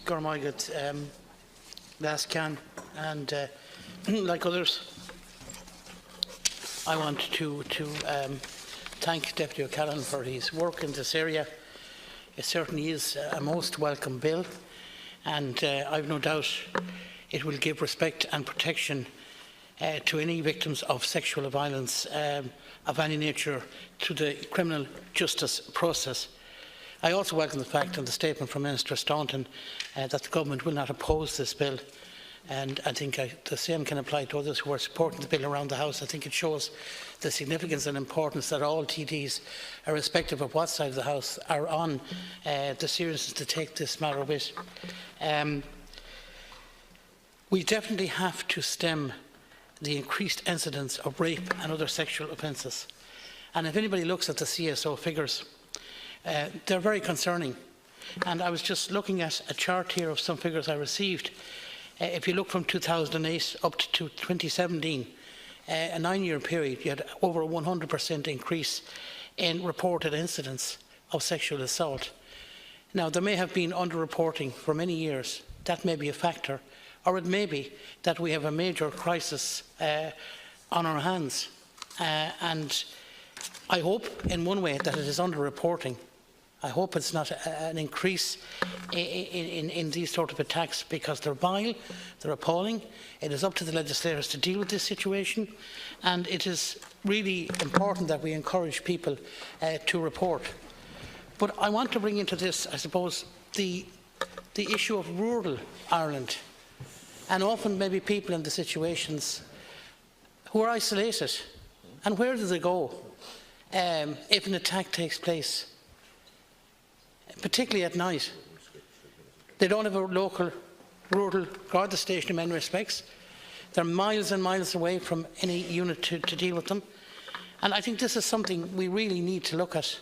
Gormaigad last can, and like others, I want to thank Deputy O'Callaghan for his work in this area. It certainly is a most welcome bill, and I've no doubt it will give respect and protection to any victims of sexual violence of any nature through the criminal justice process. I also welcome the fact and the statement from Minister Staunton that the Government will not oppose this bill, and I think the same can apply to others who are supporting the bill around the House. I think it shows the significance and importance that all TDs, irrespective of what side of the House, are on the seriousness to take this matter with. We definitely have to stem the increased incidence of rape and other sexual offences. And if anybody looks at the CSO figures, they're very concerning. And I was just looking at a chart here of some figures I received. If you look from 2008 up to 2017, a 9-year period, you had over a 100% increase in reported incidents of sexual assault. Now, there may have been underreporting for many years. That may be a factor. Or it may be that we have a major crisis on our hands. And I hope, in one way, that it is underreporting. I hope it's not an increase in these sort of attacks, because they're vile, they're appalling. It is up to the legislators to deal with this situation, and it is really important that we encourage people to report. But I want to bring into this, I suppose, the issue of rural Ireland, and often maybe people in the situations who are isolated. And where do they go if an attack takes place? Particularly at night. They don't have a local rural Garda station in many respects. They're miles and miles away from any unit to deal with them. And I think this is something we really need to look at,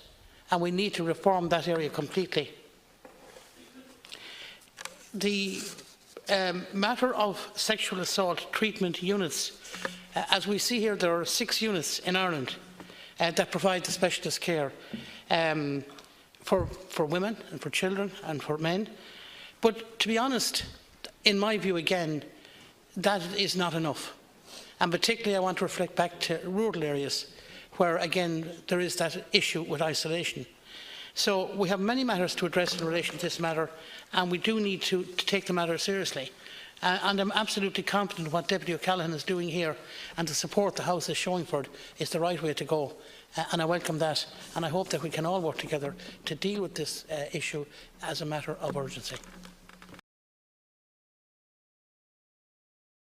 and we need to reform that area completely. The matter of sexual assault treatment units, as we see here, there are 6 units in Ireland that provide the specialist care for women and for children and for men. But to be honest, in my view again, that is not enough. And particularly I want to reflect back to rural areas where again there is that issue with isolation. So we have many matters to address in relation to this matter, and we do need to take the matter seriously. And I'm absolutely confident what Deputy O'Callaghan is doing here, and the support the House is showing for it, is the right way to go. And I welcome that, and I hope that we can all work together to deal with this issue as a matter of urgency.